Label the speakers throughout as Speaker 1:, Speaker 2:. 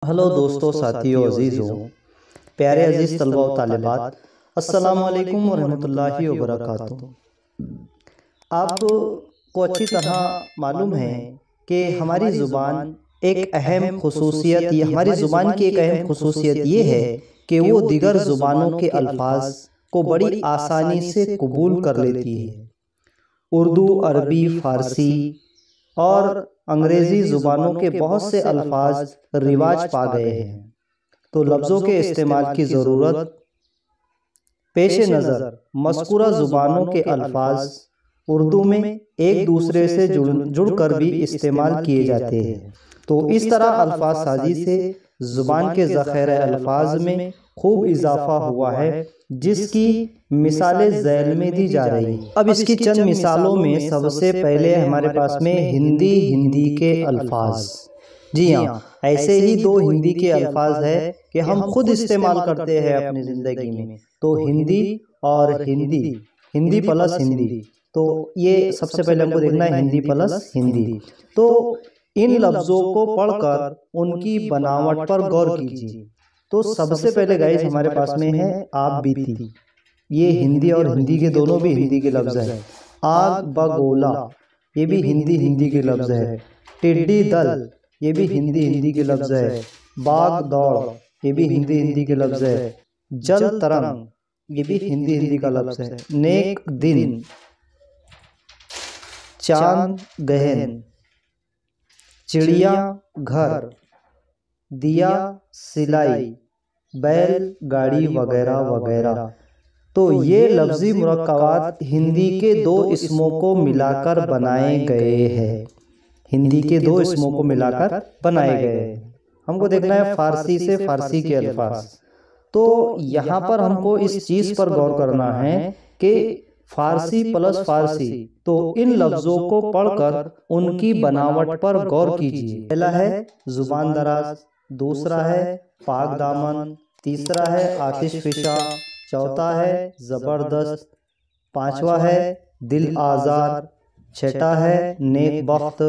Speaker 1: Hello दोस्तों, साथियों, अजीज़ों, प्यारे अजीज़ तलबा व तालिबात, अस्सलामु अलैकुम व रहमतुल्लाहि व बरकातुहू। आपको अच्छी तरह मालूम है कि हमारी ज़ुबान एक अहम खुसूसियत, ये हमारी ज़ुबान की एक अहम खुसूसियत ये है कि वो दीगर ज़ुबानों के अल्फाज को बड़ी आसानी से कबूल कर लेती है। उर्दू, अरबी, फ़ारसी और अंग्रेज़ी ज़ुबानों के बहुत से अल्फाज रिवाज पा गए हैं, तो लफ्ज़ों के इस्तेमाल की ज़रूरत पेश नज़र मज़कूरा ज़ुबानों के अल्फाज उर्दू में एक दूसरे से जुड़कर भी इस्तेमाल किए जाते हैं। तो इस तरह अल्फाज साजी से ज़ुबान के ज़ख़ीरे अल्फाज में खूब इजाफ़ा हुआ है, जिसकी मिसालें ज़ैल में दी जा रही हैं। अब इसकी चंद मिसालों में सबसे पहले हमारे पास में हिंदी के अल्फाज। जी हाँ, ऐसे ही दो हिंदी के अल्फाज है कि हम खुद इस्तेमाल करते हैं अपनी ज़िंदगी में। तो हिंदी और हिंदी, हिंदी प्लस हिंदी, तो ये सबसे पहले हमको देखना है हिंदी प्लस हिंदी। तो इन लफ्ज़ों को पढ़कर उनकी बनावट पर गौर कीजिए। तो सबसे पहले गाइस हमारे पास में है आप बीती। ये हिंदी और हिंदी के दोनों भी हिंदी के लफ्ज़ हैं। आग बगोला, ये भी हिंदी के लफ्ज़ है। टिड्डी दल, ये भी हिंदी के लफ्ज़ है। बाग दौड़, ये भी हिंदी के लफ्ज़ है। जल तरंग, ये भी हिंदी का लफ्ज़ है। नेक दिन, चांद गहन, चिड़िया घर, दिया सिलाई, बैल गाड़ी वगैरह वगैरह। तो ये लफ्ज़ी मुरक्कबात हिंदी के दो इसमों को मिलाकर बनाए गए हैं। हिंदी के दो इसमों को मिलाकर बनाए गए हैं। हमको देखना है फ़ारसी से फ़ारसी के अल्फाज। तो यहाँ पर हमको इस चीज़ पर गौर करना है कि फ़ारसी प्लस फ़ारसी, तो इन लफ्ज़ों को पढ़कर उनकी बनावट पर गौर कीजिए। पहला है ज़ुबान दराज, दूसरा है पाक दामन, तीसरा है आतिश फिशा, चौथा है ज़बरदस्त, पांचवा है दिल आज़ार, छठा है नेक बख्त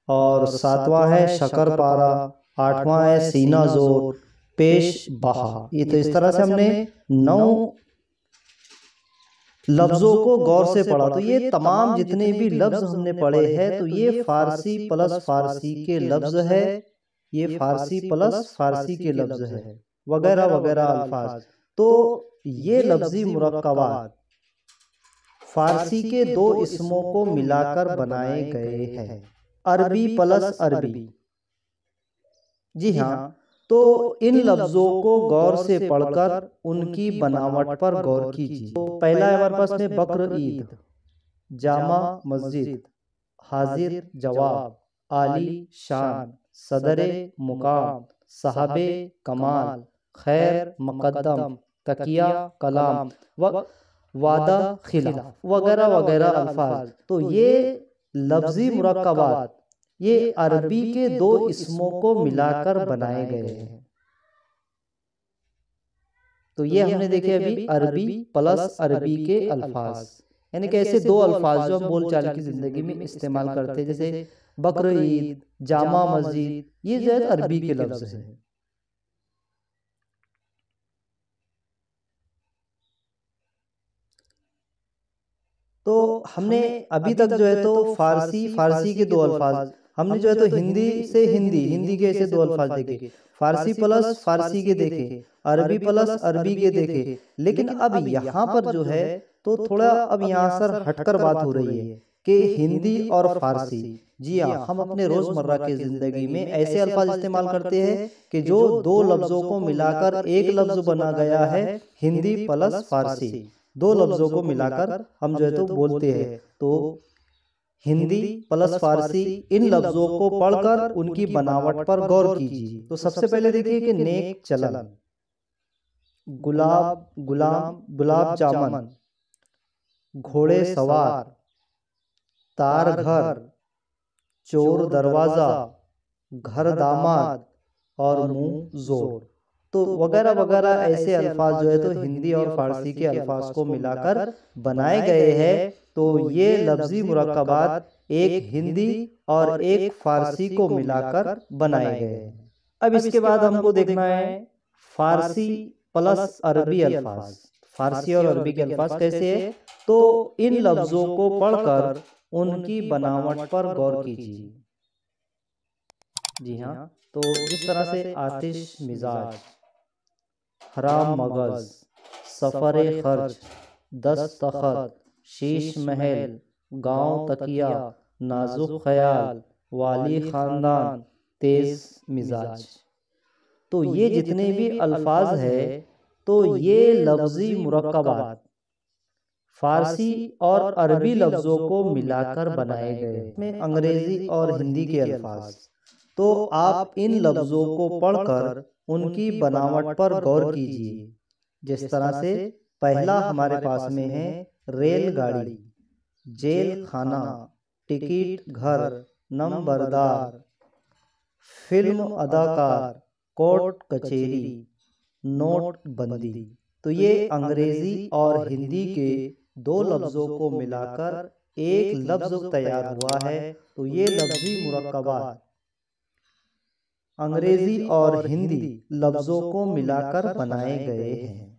Speaker 1: और सातवां है शकर पारा, आठवां है सीना जोर, पेश बहा। ये तो इस तरह से हमने 9 लफ्ज़ों को गौर से पढ़ा। तो ये तमाम जितने भी लफ्ज़ हमने पढ़े हैं, तो ये फ़ारसी प्लस फ़ारसी के लफ्ज़ है, ये फ़ारसी प्लस फ़ारसी के लफ्ज़ है, वगैरह वगैरह अल्फाज। तो ये लफ्ज़ी मुरक्कबात फ़ारसी के दो इसमों को मिलाकर बनाए गए हैं। अरबी प्लस अरबी, जी हाँ, तो इन लफ्ज़ों को गौर से पढ़कर उनकी बनावट पर गौर कीजिए। तो पहला है हमारे पास में बकर ईद, जामा मस्जिद, हाजिर जवाब, आली शान, सदरे मुकाम, साहबे कमाल, खैर मुकद्दम, तकिया कलाम, वादा खिलाफ, वगैरह वगैरह अल्फाज। तो ये लफ्ज़ी मुरक्कबात ये अरबी के दो इसमों को मिलाकर बनाए गए हैं। तो ये हमने देखे अभी अरबी प्लस अरबी के अल्फाज, यानी कि ऐसे दो अल्फाज जो हम बोलचाल की जिंदगी में इस्तेमाल करते हैं, जैसे बकर ईद, जामा मस्जिद, ये जो है अरबी के लफ्ज हैं। तो हमने अभी तक जो है तो फारसी के दो अल्फाज, हमने जो है तो हिंदी से हिंदी के ऐसे दो अल्फाज देखे, फारसी प्लस फारसी के देखे, अरबी प्लस अरबी के देखे। लेकिन अब यहाँ पर जो है तो थोड़ा अब यहाँ से हटकर बात हो रही है कि हिंदी और फारसी। जी हाँ, हम अपने रोजमर्रा की जिंदगी में ऐसे अल्फाज इस्तेमाल करते हैं कि जो दो लफ्जों को मिलाकर एक लफ्ज बना गया है, हिंदी प्लस फारसी, दो लफ्जों को मिलाकर हम जो है तो बोलते हैं। तो हिंदी प्लस फारसी, इन लफ्जों को पढ़कर उनकी बनावट पर गौर कीजिए। तो सबसे पहले देखिए कि नेक चलन, गुलाब गुलाम, गुलाब जामन, घोड़े सवार, तार घर, चोर दरवाजा, घर दामाद और मुंह जोर। तो वगैरह वगैरह ऐसे अल्फाज जो है तो हिंदी और फारसी के अल्फाज को मिलाकर बनाए गए हैं। तो ये लफ्जी मुरक्कबात एक हिंदी और एक फारसी को मिलाकर बनाए गए हैं। अब इसके बाद हमको देखना है फारसी प्लस अरबी अल्फाज। फारसी और अरबी के अल्फाज कैसे है, तो इन लफ्जों को पढ़कर उनकी बनावट पर गौर कीजिए। जी हाँ, तो जिस तरह से आतिश मिजाज, हराम मगज, सफर खर्च, दस्तखत, शीश महल, गांव तकिया, नाजुक ख्याल, वाली खानदान, तेज मिजाज, तो ये जितने भी अल्फाज है तो ये लफ्जी मुरक्कबात फारसी और अरबी लफ्ज़ों को मिलाकर बनाए गए में अंग्रेज़ी और हिंदी के अल्फाज। तो आप इन लफ्ज़ों को पढ़कर उनकी बनावट पर गौर कीजिए। जिस तरह से पहला हमारे पास में है रेलगाड़ी, जेल खाना, टिकट घर, नंबरदार, फिल्म अदाकार, कोर्ट कचेरी, नोटबंदी। तो ये अंग्रेजी और हिंदी के दो लफ्ज़ों को मिलाकर एक लफ्ज़ तैयार हुआ है। तो ये लफ्ज़ी मुरक्कबात अंग्रेजी और हिंदी लफ्ज़ों को मिलाकर बनाए गए हैं।